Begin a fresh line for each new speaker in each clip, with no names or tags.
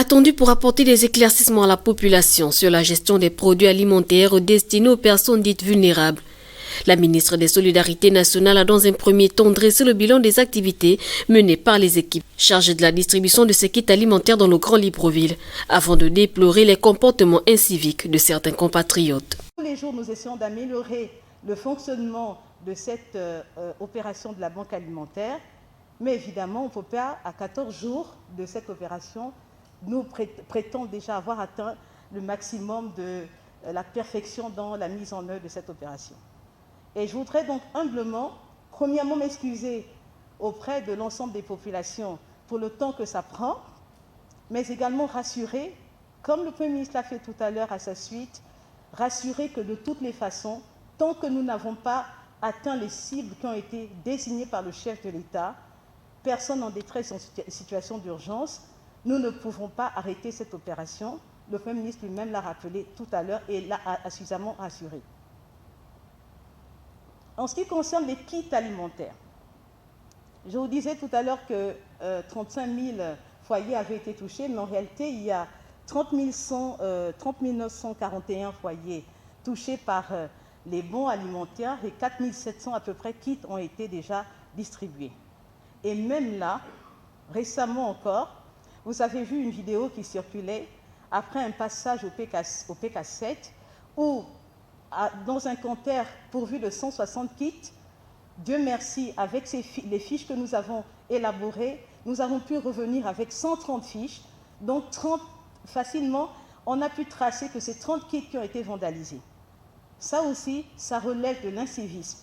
Attendu pour apporter des éclaircissements à la population sur la gestion des produits alimentaires destinés aux personnes dites vulnérables. La ministre des Solidarités nationales a dans un premier temps dressé le bilan des activités menées par les équipes chargées de la distribution de ces kits alimentaires dans le Grand Libreville, avant de déplorer les comportements inciviques de certains compatriotes.
Tous les jours, nous essayons d'améliorer le fonctionnement de cette opération de la banque alimentaire, mais évidemment, on ne peut pas, à 14 jours de cette opération, nous prétendons déjà avoir atteint le maximum de la perfection dans la mise en œuvre de cette opération. Et je voudrais donc humblement, premièrement, m'excuser auprès de l'ensemble des populations pour le temps que ça prend, mais également rassurer, comme le Premier ministre l'a fait tout à l'heure à sa suite, rassurer que de toutes les façons, tant que nous n'avons pas atteint les cibles qui ont été désignées par le chef de l'État, personne en détresse en situation d'urgence, nous ne pouvons pas arrêter cette opération. Le Premier ministre lui-même l'a rappelé tout à l'heure et l'a suffisamment rassuré. En ce qui concerne les kits alimentaires, je vous disais tout à l'heure que 35 000 foyers avaient été touchés, mais en réalité, il y a 30 941 foyers touchés par les bons alimentaires et 4 700 à peu près kits ont été déjà distribués. Et même là, récemment encore, vous avez vu une vidéo qui circulait après un passage au PK7 où, dans un compteur pourvu de 160 kits, Dieu merci, avec les fiches que nous avons élaborées, nous avons pu revenir avec 130 fiches. Donc, facilement, on a pu tracer que ces 30 kits qui ont été vandalisés. Ça aussi, ça relève de l'incivisme.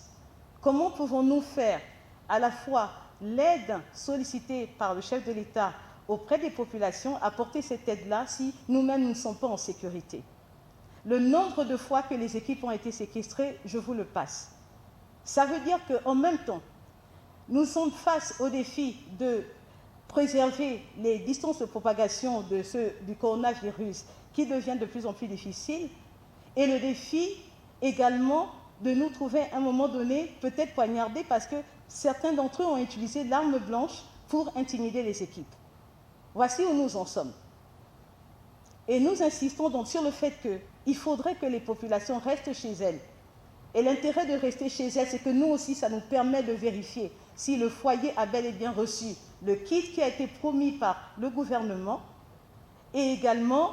Comment pouvons-nous faire à la fois l'aide sollicitée par le chef de l'État auprès des populations, apporter cette aide-là si nous-mêmes ne sommes pas en sécurité? Le nombre de fois que les équipes ont été séquestrées, je vous le passe. Ça veut dire qu'en même temps, nous sommes face au défi de préserver les distances de propagation du coronavirus qui devient de plus en plus difficile, et le défi également de nous trouver à un moment donné peut-être poignardés parce que certains d'entre eux ont utilisé l'arme blanche pour intimider les équipes. Voici où nous en sommes. Et nous insistons donc sur le fait qu'il faudrait que les populations restent chez elles. Et l'intérêt de rester chez elles, c'est que nous aussi, ça nous permet de vérifier si le foyer a bel et bien reçu le kit qui a été promis par le gouvernement, et également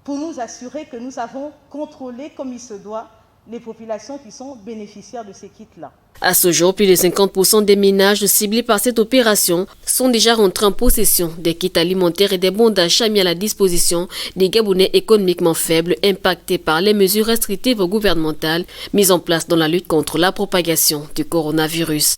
pour nous assurer que nous avons contrôlé comme il se doit les populations qui sont bénéficiaires de ces kits-là.
À ce jour, plus de 50% des ménages ciblés par cette opération sont déjà rentrés en possession des kits alimentaires et des bons d'achat mis à la disposition des Gabonais économiquement faibles impactés par les mesures restrictives gouvernementales mises en place dans la lutte contre la propagation du coronavirus.